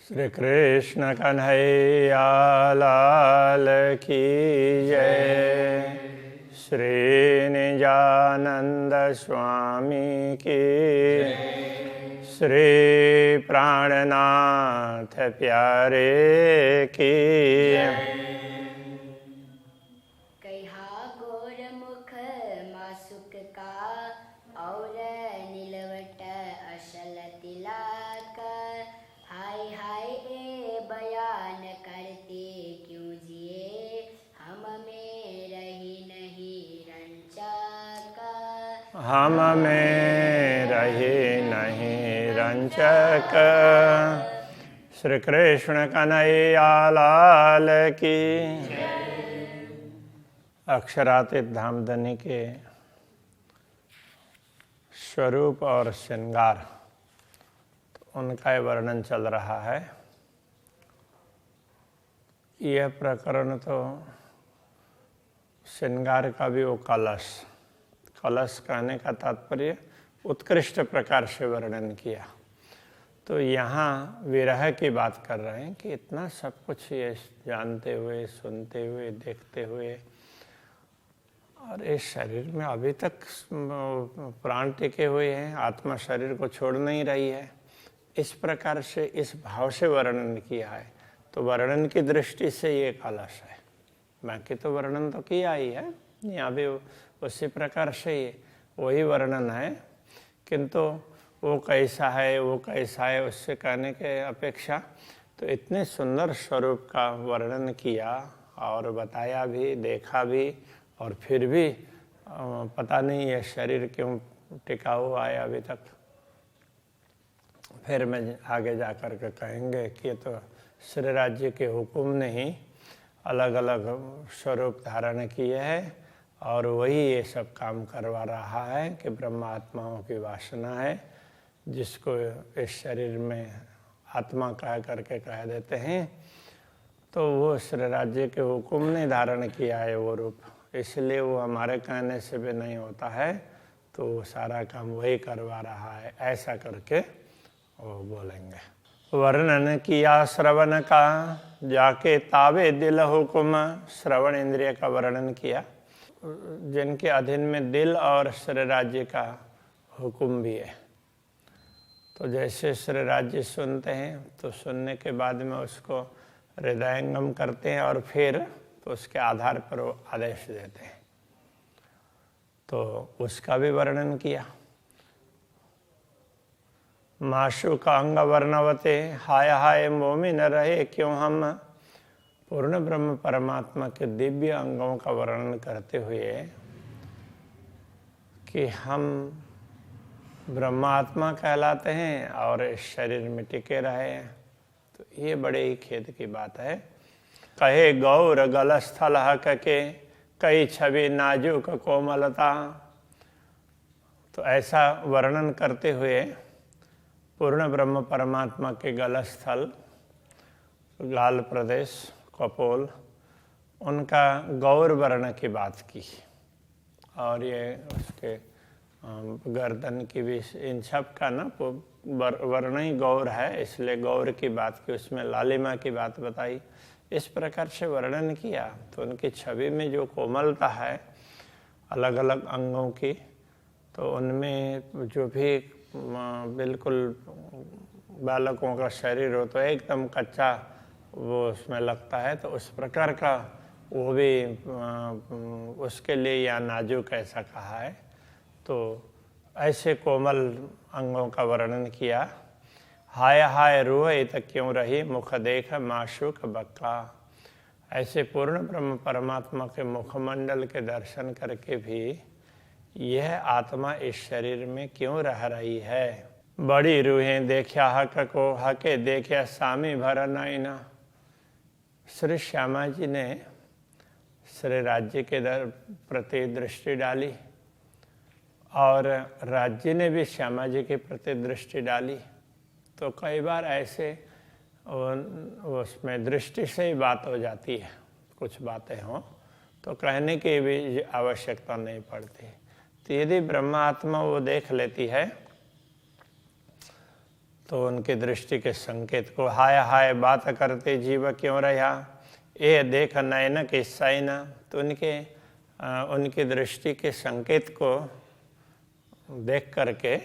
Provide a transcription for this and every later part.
श्री कृष्ण कन्हैया लाल की जय। श्री निजानंद स्वामी की श्री प्राणनाथ प्यारे की। कहा गोर मुख मासुक का और नीलवट असल तिलक। हाय हाय ए बयान करते क्यों जिए हम में रही नहीं रंचक। हम में रही नहीं रंचक। श्री कृष्ण कन्हैया लाल की। अक्षरातीत धामधनी के स्वरूप और श्रृंगार, तो उनका वर्णन चल रहा है। यह प्रकरण तो श्रृंगार का भी वो कलश कहने का तात्पर्य उत्कृष्ट प्रकार से वर्णन किया। तो यहाँ विरह की बात कर रहे हैं कि इतना सब कुछ ये जानते हुए, सुनते हुए, देखते हुए, और इस शरीर में अभी तक प्राण टिके हुए हैं, आत्मा शरीर को छोड़ नहीं रही है। इस प्रकार से इस भाव से वर्णन किया है। तो वर्णन की दृष्टि से ये कलश है। बाकी तो वर्णन तो किया ही है, यहाँ भी उसी प्रकार से ये वही वर्णन है, किंतु वो कैसा है, वो कैसा है, उससे कहने के अपेक्षा तो इतने सुंदर स्वरूप का वर्णन किया और बताया भी, देखा भी, और फिर भी पता नहीं ये शरीर क्यों टिका हुआ है अभी तक। फिर मैं आगे जा कर के कहेंगे कि तो श्री राज्य के हुक्म ने ही अलग अलग स्वरूप धारण किए हैं, और वही ये सब काम करवा रहा है कि ब्रह्मात्माओं की वासना है, जिसको इस शरीर में आत्मा कह करके कह देते हैं। तो वो श्री राज्य के हुक्म ने धारण किया है वो रूप, इसलिए वो हमारे कहने से भी नहीं होता है, तो वो सारा काम वही करवा रहा है, ऐसा करके वो बोलेंगे। वर्णन किया श्रवण का जाके तावे दिल हुक्म। श्रवण इंद्रिय का वर्णन किया, जिनके अधीन में दिल और श्री राज्य का हुक्म भी है। तो जैसे श्री राज्य सुनते हैं तो सुनने के बाद में उसको हृदयंगम करते हैं, और फिर तो उसके आधार पर वो आदेश देते हैं। तो उसका भी वर्णन किया। माशु का अंग वर्णवते हाय हाय मोमी न रहे क्यों हम। पूर्ण ब्रह्म परमात्मा के दिव्य अंगों का वर्णन करते हुए कि हम ब्रह्मात्मा कहलाते हैं और इस शरीर में टिके रहे हैं, तो ये बड़े ही खेद की बात है। कहे गौर गलस्थल हक के कई छवि नाजुक कोमलता। तो ऐसा वर्णन करते हुए पूर्ण ब्रह्म परमात्मा के गलस्थल, गाल प्रदेश, कपोल, उनका गौर वर्ण की बात की, और ये उसके गर्दन की भी, इन सब का ना वर्ण ही गौर है, इसलिए गौर की बात की, उसमें लालिमा की बात बताई। इस प्रकार से वर्णन किया। तो उनकी छवि में जो कोमलता है अलग अलग अंगों की, तो उनमें जो भी बिल्कुल बालकों का शरीर हो तो एकदम कच्चा वो उसमें लगता है, तो उस प्रकार का वो भी उसके लिए या नाजुक ऐसा कहा है। तो ऐसे कोमल अंगों का वर्णन किया। हाय हाय रोए तक क्यों रही मुख देख माशुक बक्का। ऐसे पूर्ण ब्रह्म परमात्मा के मुखमंडल के दर्शन करके भी यह आत्मा इस शरीर में क्यों रह रही है। बड़ी रूहें देखा हक को हके देखा सामी भर नैना। श्री श्यामा जी ने श्री राज्य के प्रति दृष्टि डाली, और राज्य ने भी श्यामा जी के प्रति दृष्टि डाली। तो कई बार ऐसे उसमें दृष्टि से ही बात हो जाती है, कुछ बातें हों तो कहने की भी आवश्यकता नहीं पड़ती। तो यदि ब्रह्मात्मा वो देख लेती है तो उनकी दृष्टि के संकेत को हाय हाय बात करते जीव क्यों रहा, ये देख नयन किस्सा न। तो उनकी दृष्टि के संकेत को देख करके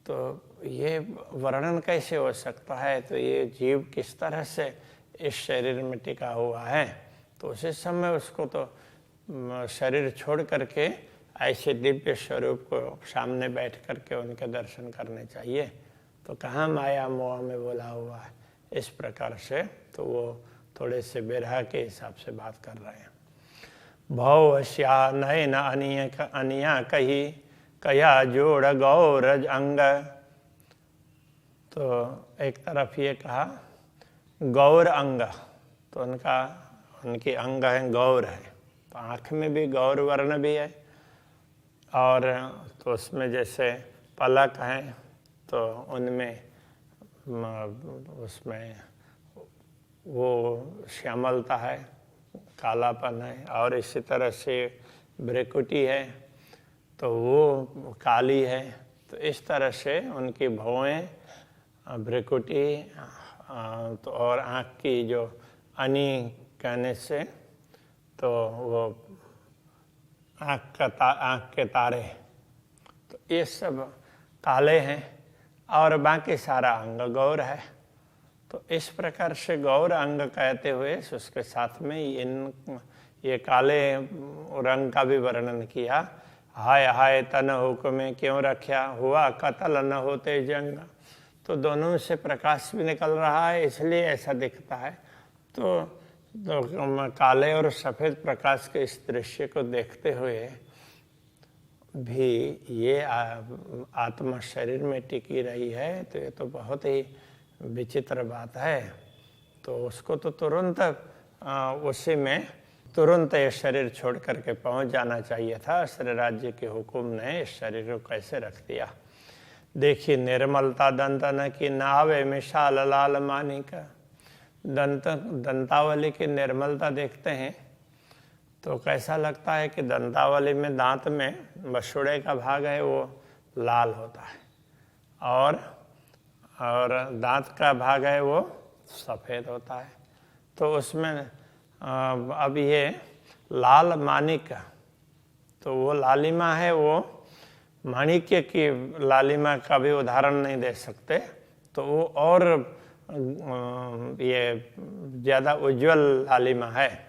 तो ये वर्णन कैसे हो सकता है, तो ये जीव किस तरह से इस शरीर में टिका हुआ है। तो उसी समय उसको तो शरीर छोड़ करके ऐसे दिव्य स्वरूप को सामने बैठ करके उनके दर्शन करने चाहिए। तो कहाँ माया मोह में बोला हुआ है इस प्रकार से। तो वो थोड़े से बेरहा के हिसाब से बात कर रहे हैं। भव श्या नयन अनिया कही कया जोड़ गौरज अंग। तो एक तरफ ये कहा गौर अंग, तो उनकी अंग है गौर है, तो आँख में भी गौर वर्ण भी है। और तो उसमें जैसे पलक है तो उनमें उसमें वो श्यामलता है, कालापन है। और इसी तरह से भ्रिकुटी है तो वो काली है। तो इस तरह से उनकी भौएं, भ्रिकुटी तो और आँख की जो अनि कहने से तो वो आँख के तारे, तो ये सब काले हैं और बाकी सारा अंग गौर है। तो इस प्रकार से गौर अंग कहते हुए उसके साथ में ये काले रंग का भी वर्णन किया। हाय हाय तन हुक्म क्यों रख्या, हुआ कतल न होते जंग। तो दोनों से प्रकाश भी निकल रहा है इसलिए ऐसा दिखता है। तो काले और सफ़ेद प्रकाश के इस दृश्य को देखते हुए भी ये आत्मा शरीर में टिकी रही है, तो ये तो बहुत ही विचित्र बात है। तो उसको तो तुरंत उसी में तुरंत ये शरीर छोड़ करके पहुंच जाना चाहिए था। श्री राज्य के हुक्म ने इस शरीर को कैसे रख दिया। देखिए निर्मलता दंतन की नावे मिशाल लाल मानिक। दंतावली की निर्मलता देखते हैं तो कैसा लगता है कि दंतावली में दांत में बछड़े का भाग है वो लाल होता है और दांत का भाग है वो सफ़ेद होता है। तो उसमें अब ये लाल माणिक, तो वो लालिमा है, वो माणिक्य की लालिमा का भी उदाहरण नहीं दे सकते। तो वो और ये ज़्यादा उज्जवल लालिमा है।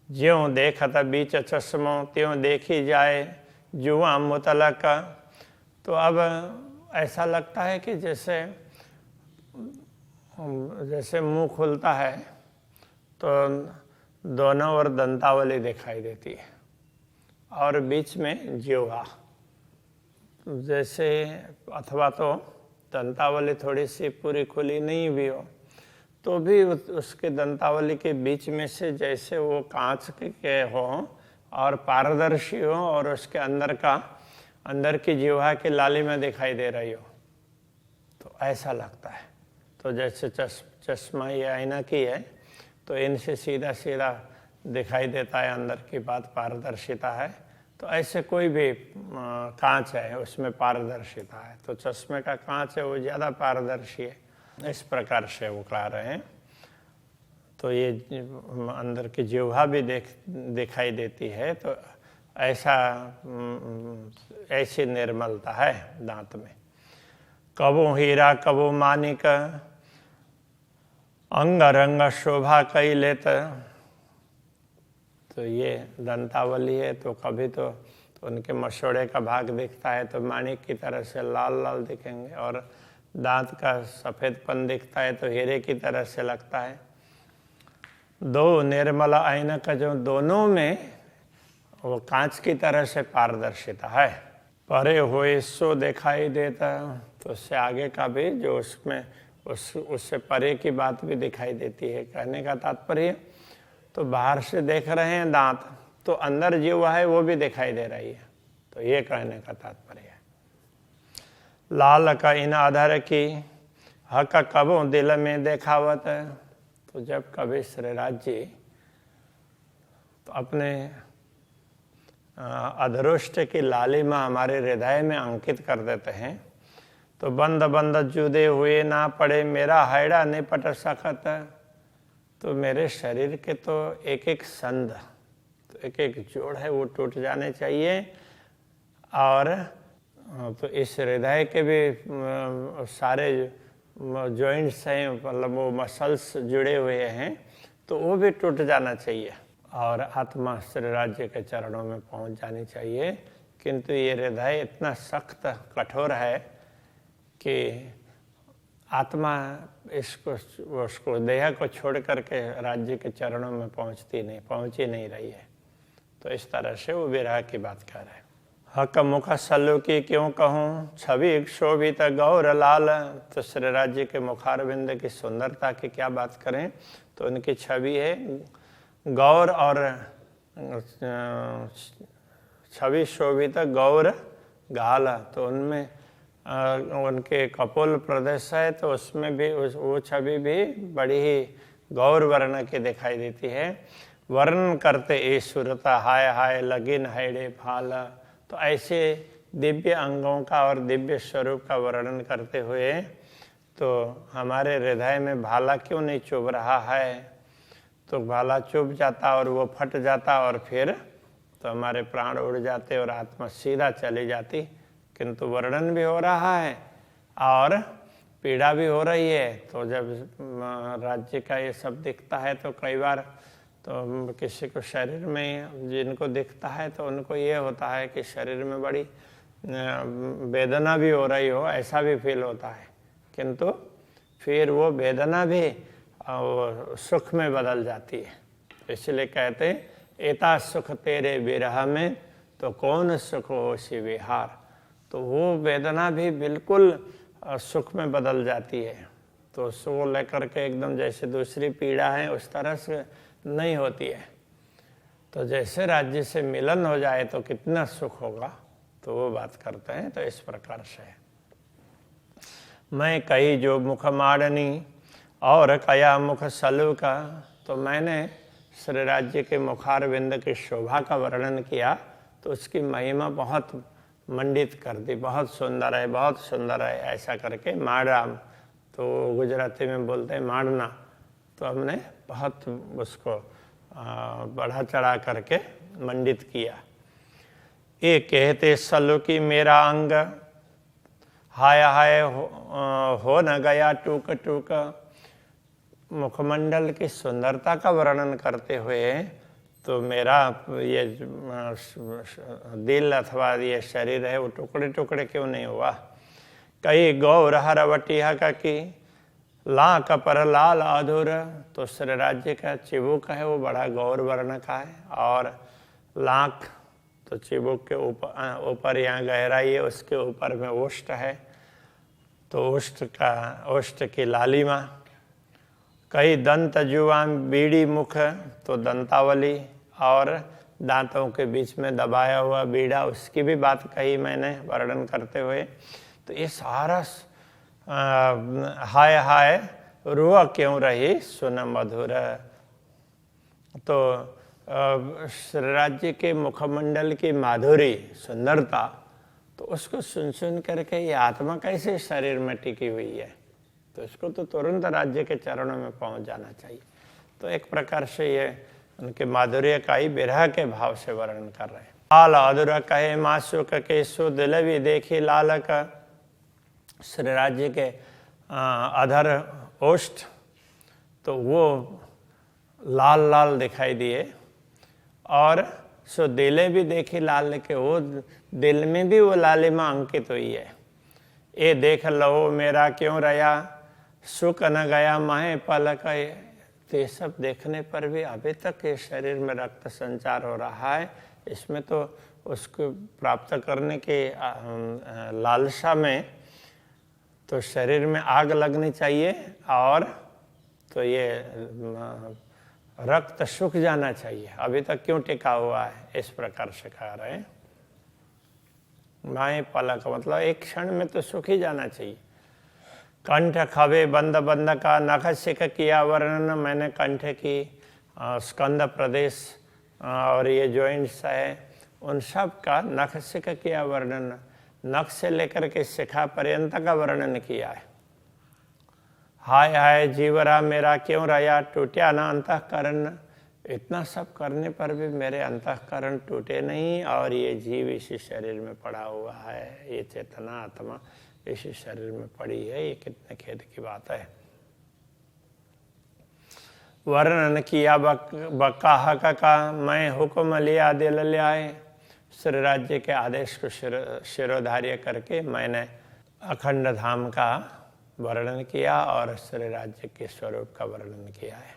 ज्यों देखत बीच चश्मो त्यों देखी जाए जुआ मुतलक। तो अब ऐसा लगता है कि जैसे मुंह खुलता है तो दोनों ओर दंतावली दिखाई देती है और बीच में जिह्वा जैसे, अथवा तो दंतावली थोड़ी सी पूरी खुली नहीं भी हो तो भी उसके दंतावली के बीच में से जैसे वो कांच के हों और पारदर्शी हो और उसके अंदर की जिह्वा की लालिमा दिखाई दे रही हो, तो ऐसा लगता है। तो जैसे चश्मा ये आईना की है तो इनसे सीधा सीधा दिखाई देता है अंदर की बात, पारदर्शिता है। तो ऐसे कोई भी कांच है उसमें पारदर्शिता है, तो चश्मे का कांच है वो ज़्यादा पारदर्शी है। इस प्रकार से वो कह रहे हैं। तो ये अंदर की जिह्वा भी दिखाई देती है। तो ऐसी निर्मलता है दांत में। कबो हीरा कबो मानिक अंग रंग शोभा कई लेत। तो ये दंतावली है तो कभी तो उनके मसोड़े का भाग दिखता है तो माणिक की तरह से लाल लाल दिखेंगे, और दांत का सफ़ेदपन दिखता है तो हीरे की तरह से लगता है। दो निर्मल आईना का जो दोनों में वो कांच की तरह से पारदर्शिता है। परे होए सो दिखाई देता, तो उससे आगे का भी जो उसमें उससे परे की बात भी दिखाई देती है। कहने का तात्पर्य तो बाहर से देख रहे हैं दांत, तो अंदर जिह्वा है वो भी दिखाई दे रही है। तो ये कहने का तात्पर्य है। लाल का इन आधार की हक कबो दिल में देखावत। तो जब कभी श्रीराज जी तो अपने अधरोष्ट की लालिमा हमारे हृदय में अंकित कर देते हैं, तो बंद बंद जुदे हुए ना पड़े मेरा हैड़ा ने पट सखत। तो मेरे शरीर के तो एक एक संध, तो एक एक जोड़ है वो टूट जाने चाहिए। और तो इस हृदय के भी सारे जॉइंट्स हैं, मतलब वो मसल्स जुड़े हुए हैं, तो वो भी टूट जाना चाहिए और आत्मा श्री राज्य के चरणों में पहुंच जानी चाहिए। किंतु ये हृदय इतना सख्त कठोर है कि आत्मा उसको देह को छोड़ करके राज्य के चरणों में पहुंच ही नहीं रही है। तो इस तरह से वो विरह की बात कर रहे हैं। हक मुख सल्लु की क्यों कहूँ छवि शोभित गौर लाल। तो श्री राज्य के मुखारविंद की सुंदरता की क्या बात करें, तो उनकी छवि है गौर और छवि शोभित गौर गाल। तो उनमें उनके कपोल प्रदेश है, तो उसमें भी वो छवि भी बड़ी ही गौर वर्ण की दिखाई देती है। वर्णन करते ईश्वरता हाय हाय लगिन हैड़े फाल। तो ऐसे दिव्य अंगों का और दिव्य स्वरूप का वर्णन करते हुए तो हमारे हृदय में भाला क्यों नहीं चुभ रहा है। तो भाला चुभ जाता और वो फट जाता और फिर तो हमारे प्राण उड़ जाते और आत्मा सीधा चली जाती। किंतु वर्णन भी हो रहा है और पीड़ा भी हो रही है। तो जब राज्य का ये सब दिखता है तो कई बार तो किसी को शरीर में जिनको दिखता है तो उनको ये होता है कि शरीर में बड़ी वेदना भी हो रही हो, ऐसा भी फील होता है। किंतु फिर वो वेदना भी सुख में बदल जाती है। इसलिए कहते हैं एता सुख तेरे विरह में तो कौन सुख हो सी विहार। तो वो वेदना भी बिल्कुल सुख में बदल जाती है। तो उसको लेकर के एकदम जैसे दूसरी पीड़ा है उस तरह से नहीं होती है। तो जैसे राज्य से मिलन हो जाए तो कितना सुख होगा, तो वो बात करते हैं। तो इस प्रकार से मैं कही जो मुख माड़नी और कया मुख सलु का। तो मैंने श्री राज्य के मुखारविंद की शोभा का वर्णन किया, तो उसकी महिमा बहुत मंडित कर दी, बहुत सुंदर है, बहुत सुंदर है, ऐसा करके माड़ा, तो गुजराती में बोलते हैं माड़ना। तो हमने बहुत उसको बढ़ा चढ़ा करके मंडित किया। ये कहते सल्लु की मेरा अंग हाय हाय हो न गया टूक टूक। मुखमंडल की सुंदरता का वर्णन करते हुए तो मेरा ये दिल अथवा ये शरीर है वो टुकड़े टुकड़े क्यों नहीं हुआ। कई गौर हरवटिया का की ला कपर लाल अधूर। तो श्री राज्य का चिबुक है वो बड़ा गौर वर्ण का है, और लाख तो चिबुक के ऊपर यहाँ गहराई है, उसके ऊपर में ओष्ठ है, तो ओष्ठ की लालिमा। कई दंत जुआ बीड़ी मुख, तो दंतावली और दांतों के बीच में दबाया हुआ बीड़ा, उसकी भी बात कही मैंने वर्णन करते हुए। तो ये सारा हाय हाय रुआ क्यों रही सुन मधुर। तो श्री राज्य के मुखमंडल की माधुरी सुंदरता, तो उसको सुन सुन करके ये आत्मा कैसे शरीर में टिकी हुई है। तो इसको तो तुरंत राज्य के चरणों में पहुंच जाना चाहिए। तो एक प्रकार से ये उनके माधुर्य का ही विरह के भाव से वर्णन कर रहे हैं। लाल अधुर कहे मासुक के सो दिल भी देखी लाल का। श्री राज्य के अधर ओष्ठ तो वो लाल लाल दिखाई दिए, और सो दिले भी देखी लाल के, वो दिल में भी वो लालिमा अंकित हुई है। ये देख लो मेरा क्यों रया सुख न गया माहे पलक। तो ये सब देखने पर भी अभी तक ये शरीर में रक्त संचार हो रहा है। इसमें तो उसको प्राप्त करने के लालसा में तो शरीर में आग लगनी चाहिए, और तो ये रक्त सूख जाना चाहिए। अभी तक क्यों टिका हुआ है, इस प्रकार से कह रहे हैं। माए पलक मतलब एक क्षण में तो सूख ही जाना चाहिए। कंठ खबे बंद बंद का नख सिक किया वर्णन। मैंने कंठ की स्कंद प्रदेश और ये जॉइंट्स है उन सब का नख सिक किया वर्णन। नख से लेकर के शिखा पर्यंत का वर्णन किया है। हाय हाय जीवरा मेरा क्यों रहा, टूटा ना अंतःकरण। इतना सब करने पर भी मेरे अंतःकरण टूटे नहीं, और ये जीव इसी शरीर में पड़ा हुआ है, ये चेतना आत्मा इसी शरीर में पड़ी है। ये कितने खेद की बात है। वर्णन किया बकाह का मैं हुक्म लिया दिल लियाए। श्री राज्य के आदेश को शिरोधार्य करके मैंने अखंड धाम का वर्णन किया और श्री राज्य के स्वरूप का वर्णन किया है।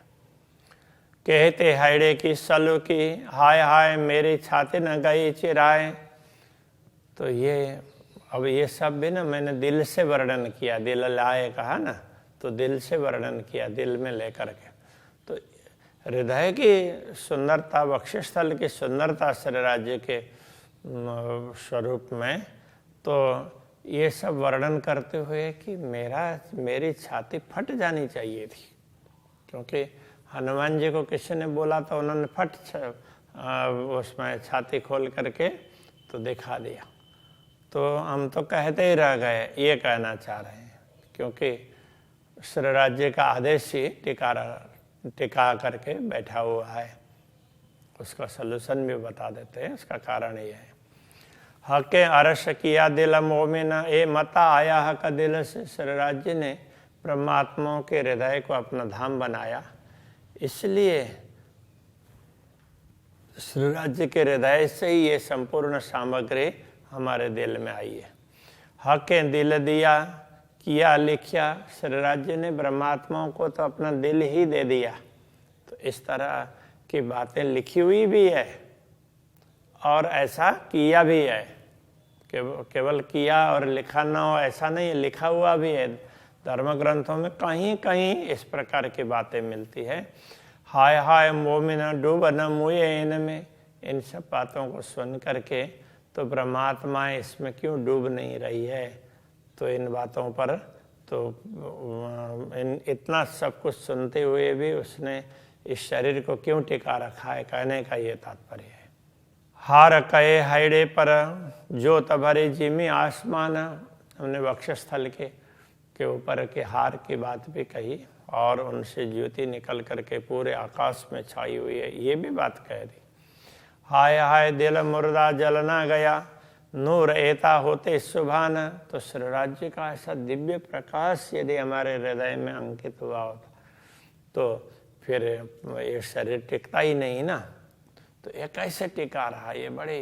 कहते हायड़े की सलू की, हाय हाय मेरी छाती न गई चिराए। तो ये अब ये सब भी ना मैंने दिल से वर्णन किया, दिल लाए कहा ना, तो दिल से वर्णन किया, दिल में लेकर के। तो हृदय की सुंदरता, वक्षस्थल की सुंदरता श्री राज्य के स्वरूप में, तो ये सब वर्णन करते हुए कि मेरी छाती फट जानी चाहिए थी, क्योंकि हनुमान जी को किसी ने बोला तो उन्होंने फट उसमें छाती खोल करके तो दिखा दिया। तो हम तो कहते ही रह गए, ये कहना चाह रहे हैं, क्योंकि श्री राज्य का आदेश ही टिका करके बैठा हुआ है। उसका सलूशन भी बता देते हैं, उसका कारण ये है। हके अरस किया दिल मोमिन, ए मता आया हक दिल से। श्री राज्य ने परमात्माओं के हृदय को अपना धाम बनाया, इसलिए श्री राज्य के हृदय से ही ये संपूर्ण सामग्री हमारे दिल में आई है। हके दिल दिया किया लिखिया। श्री राज्य ने ब्रह्मात्माओं को तो अपना दिल ही दे दिया, तो इस तरह की बातें लिखी हुई भी है और ऐसा किया भी है। केवल किया और लिखा ना हो ऐसा नहीं, लिखा हुआ भी है। धर्म ग्रंथों में कहीं कहीं इस प्रकार की बातें मिलती है। हाय हाय मोमिन डूब न मुए इनमें। इन सब बातों को सुन करके तो परमात्मा इसमें क्यों डूब नहीं रही है, तो इन बातों पर तो इतना सब कुछ सुनते हुए भी उसने इस शरीर को क्यों टिका रखा है, कहने का ये तात्पर्य है। हार कहे हाइडे पर जो तभरे जिमी आसमान। हमने वक्षस्थल के ऊपर के हार की बात भी कही और उनसे ज्योति निकल करके पूरे आकाश में छाई हुई है, ये भी बात कह दी। हाय हाय दिल मुर्दा जलना गया, नूर एता होते सुभान। तो श्री राज्य का ऐसा दिव्य प्रकाश यदि हमारे हृदय में अंकित हुआ होता तो फिर ये शरीर टिकता ही नहीं ना। तो ये कैसे टिका रहा, ये बड़ी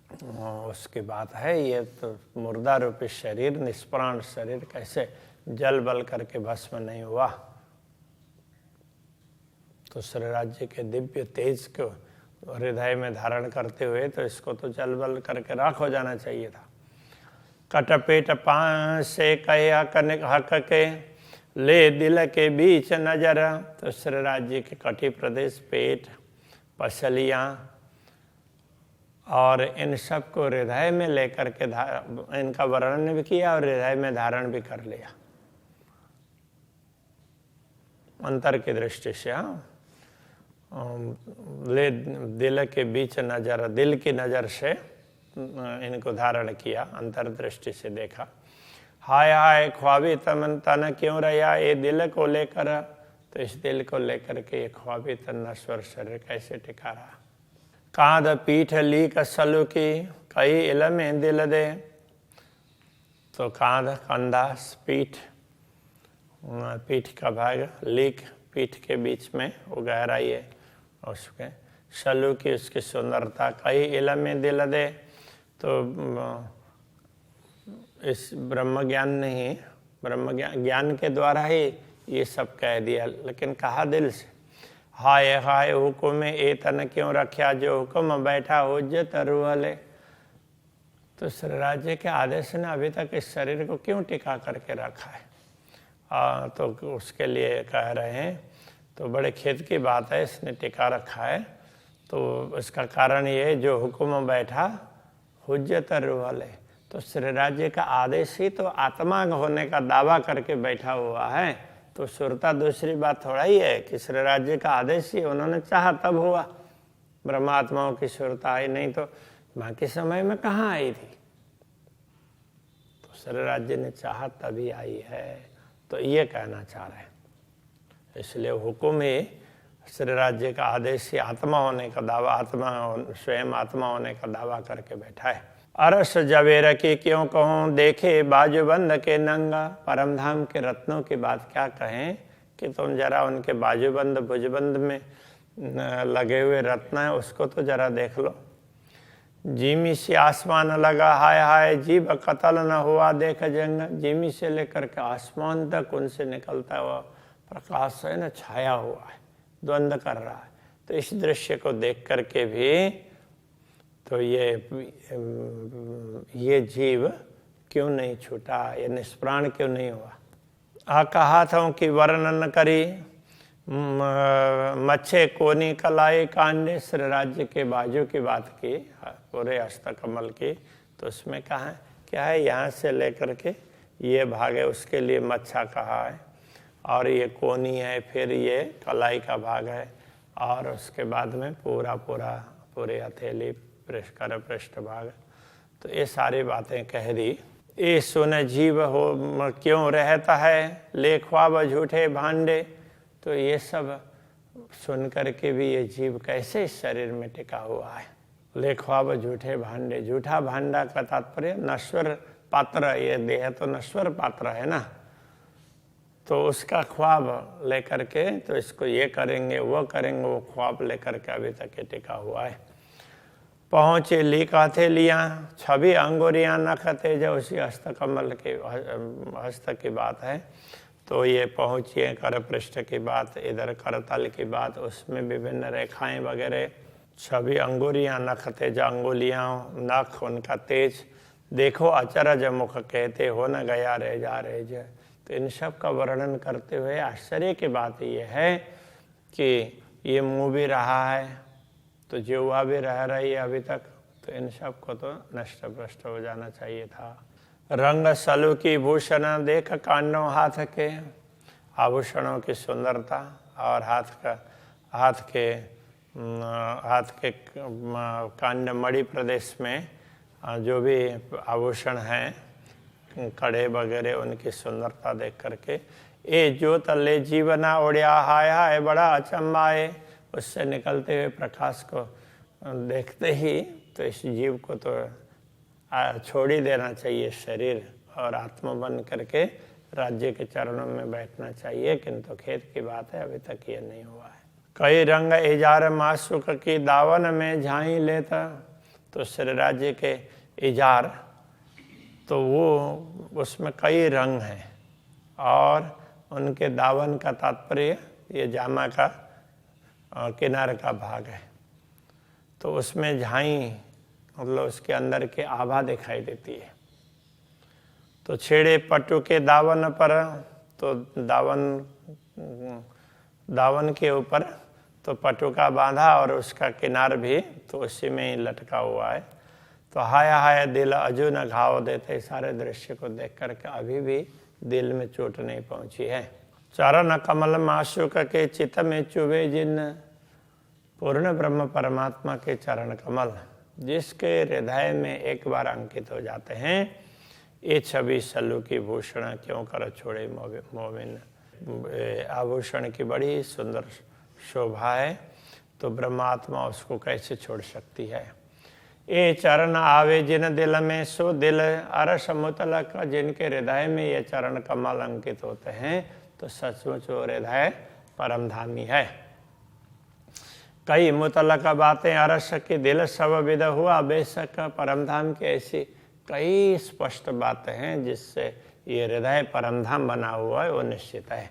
उसकी बात है। ये तो मुर्दा रूपी शरीर, निष्प्राण शरीर कैसे जल बल करके भस्म नहीं हुआ। तो श्री राज्य के दिव्य तेज को हृदय में धारण करते हुए तो इसको तो जल बल करके राख हो जाना चाहिए था। कटपेट पांच से कहे हक के ले दिल के बीच नजर। तो श्री राज्य के कटी प्रदेश, पेट, पसलियाँ और इन सब को हृदय में लेकर के इनका वर्णन भी किया और हृदय में धारण भी कर लिया अंतर की दृष्टि से। ले दिल के बीच नजर, दिल की नज़र से इनको धारण किया, अंतर्दृष्टि से देखा। हाय हाय ख्वाबी तन क्यों रहा, ये दिल को लेकर। तो इस दिल को लेकर के ये ख्वाबी तन नश्वर शरीर कैसे टिका रहा। कांध पीठ लीक सलू की, कई इलम दिल दे। तो कांध, कंधा, पीठ का भाग, लीक पीठ के बीच में वो गहराई है उसके, सलू की उसकी सुंदरता, कई इलम दिल दे। तो इस ब्रह्म ज्ञान नहीं, ब्रह्म ज्ञान के द्वारा ही ये सब कह दिया, लेकिन कहा दिल से। हाय हाय हुक्म ए तन क्यों रखा, जो हुक्म बैठा हुज्जत रूहले। तो श्री राज्य के आदेश ने अभी तक इस शरीर को क्यों टिका करके रखा है, तो उसके लिए कह रहे हैं। तो बड़े खेद की बात है, इसने टिका रखा है। तो इसका कारण ये, जो हुक्म बैठा हुज्जत रूहले। तो श्री राज्य का आदेश ही तो आत्मा होने का दावा करके बैठा हुआ है। तो सुरता दूसरी बात थोड़ा ही है कि श्री राज्य का आदेश ही उन्होंने चाहा तब हुआ। ब्रह्मात्माओं की सुरता आई, नहीं तो बाकी समय में कहाँ आई थी। श्री राज्य ने चाहा तभी आई है, तो ये कहना चाह रहे हैं। इसलिए हुक्म ही श्री राज्य का आदेश ही आत्मा होने का दावा, आत्मा स्वयं आत्मा होने का दावा करके बैठा है। अरस जवेर की क्यों कहूँ, देखे बाजूबंद के नंगा। परमधाम के रत्नों की बात क्या कहें कि तुम जरा उनके बाजूबंद भुजबंद में लगे हुए रत्न है उसको तो जरा देख लो। जीमी से आसमान लगा हाय हाय, जीव कतल न हुआ देख जंग। जीमी से लेकर के आसमान तक उनसे निकलता हुआ प्रकाश है ना, छाया हुआ है, द्वंद्व कर रहा है। तो इस दृश्य को देख करके भी तो ये जीव क्यों नहीं छूटा, ये निष्प्राण क्यों नहीं हुआ। कहा था कि वर्णन करी मच्छे कोनी कलाई कांडे। श्री राज्य के बाजू की बात की, पूरे हस्तकमल की, तो उसमें कहा है क्या है, यहाँ से लेकर के ये भाग है उसके लिए मच्छा कहा है, और ये कोनी है, फिर ये कलाई का भाग है, और उसके बाद में पूरी हथेली पृष्ठ भाग। तो ये सारी बातें कह दी। ये सुन जीव हो क्यों रहता है, ले ख्वाब झूठे भांडे। तो ये सब सुन करके भी ये जीव कैसे इस शरीर में टिका हुआ है। ले ख्वाब झूठे भांडे, झूठा भांडा का तात्पर्य नश्वर पात्र, ये देह तो नश्वर पात्र है ना, तो उसका ख्वाब लेकर के तो इसको ये करेंगे वो करेंगे, वो ख्वाब लेकर के अभी तक ये टिका हुआ है। पहुँचे लिखा थे लिया छवि अंगुरियाँ नखते, जो उसी हस्तकमल के हस्त की बात है। तो ये पहुँचिए कर पृष्ठ की बात, इधर करतल की बात, उसमें विभिन्न रेखाएं वगैरह। छवि अंगुरियाँ नखते, जो अंगुलियाँ नख उनका तेज, देखो अचरज मुख कहते हो न गया रह जा रहे जय। तो इन सब का वर्णन करते हुए आश्चर्य की बात ये है कि ये मुँह भी रहा है, तो जिह्वा भी रह रही है अभी तक, तो इन सब को तो नष्ट भ्रष्ट हो जाना चाहिए था। रंग सलु की भूषण देख कांडों हाथ के, आभूषणों की सुंदरता और हाथ के कांड मणि प्रदेश में जो भी आभूषण हैं, कड़े वगैरह, उनकी सुंदरता देख करके ए जो तले जीवना उड़िया हाय हाय बड़ा अचंबा है। उससे निकलते हुए प्रकाश को देखते ही तो इस जीव को तो छोड़ ही देना चाहिए शरीर, और आत्मा बन करके राज्य के चरणों में बैठना चाहिए। किंतु खेत की बात है, अभी तक ये नहीं हुआ है। कई रंग इजार मासुक की दावन में झाई लेता। तो श्री राज्य के इजार तो वो उसमें कई रंग हैं, और उनके दावन का तात्पर्य ये जामा का किनारे का भाग है। तो उसमें झाई मतलब उसके अंदर के आभा दिखाई देती है। तो छेड़े पटु के दावन पर, तो दावन के ऊपर तो पटु का बांधा और उसका किनार भी तो उसी में ही लटका हुआ है। तो हाय हाय दिल अजू न घाव देते। सारे दृश्य को देख करके अभी भी दिल में चोट नहीं पहुंची है। चरण कमल माशुक के चित्त में चुभे जिन। पूर्ण ब्रह्म परमात्मा के चरण कमल जिसके हृदय में एक बार अंकित हो जाते हैं, ये छवि सल्लू की भूषण क्यों कर छोड़े मोमिन। आभूषण की बड़ी सुंदर शोभा है, तो ब्रह्मात्मा उसको कैसे छोड़ सकती है। ये चरण आवे जिन दिल में, सो दिल अरस मुतलक। जिनके हृदय में ये चरण कमल अंकित होते हैं, तो सचमुच वो हृदय परमधामी है। कई मुतलक बातें अरस की दिल सब विद हुआ। बेशक परमधाम की ऐसी कई स्पष्ट बातें हैं जिससे ये हृदय परमधाम बना हुआ है, वो निश्चित है।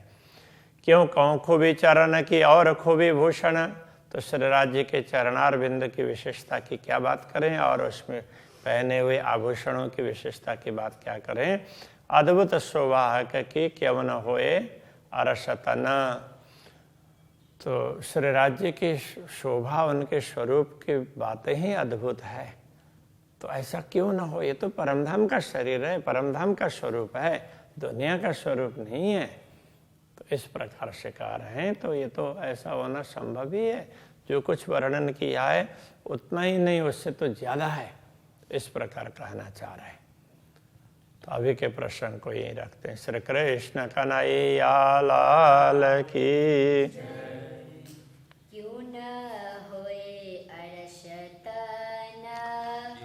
क्यों कहूँ खूबी चरण की और खूबी भूषण। तो श्री राज्य के चरणार बिंद की विशेषता की क्या बात करें, और उसमें पहने हुए आभूषणों की विशेषता की बात क्या करें। अद्भुत शोभा की क्यों न होए अरसतन। तो श्री राज्य की शोभा, उनके स्वरूप की बातें ही अद्भुत है। तो ऐसा क्यों ना हो, ये तो परमधाम का शरीर है, परमधाम का स्वरूप है, दुनिया का स्वरूप नहीं है। तो इस प्रकार से कह रहे हैं, तो ये तो ऐसा होना संभव ही है। जो कुछ वर्णन किया है उतना ही नहीं, उससे तो ज़्यादा है, इस प्रकार कहना चाह रहे हैं। तो अभी के प्रसंग को यही रखते हैं। श्री कृष्ण कन्हैया लाल की। क्यों न होए अरस तन,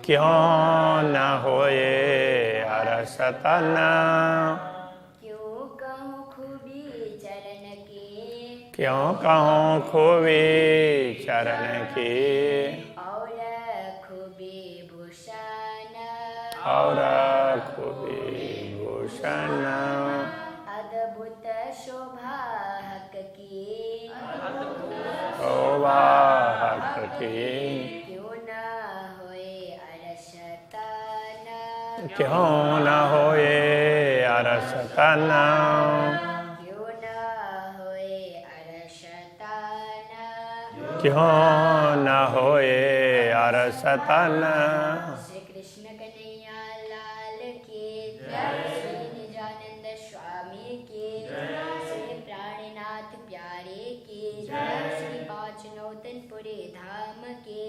क्यों न होए अरस तन, क्यों कहूँ खूबी चरण की, क्यों कहूँ खूबी चरण की, और खूबी भूषण, और खूबी भूषण, अद्भुत शोभा हक की, शोभा हक की। क्यों न होए अरस तन, क्यों न होए अरस तन, क्यों न होए अरस तन, क्यों न होए अरस तन। श्री कृष्ण कन्हैया लाल की जय, श्री निजानंद स्वामी की जय, श्री प्राणनाथ प्यारे की जय, श्री पांचनौतनपुरी धाम की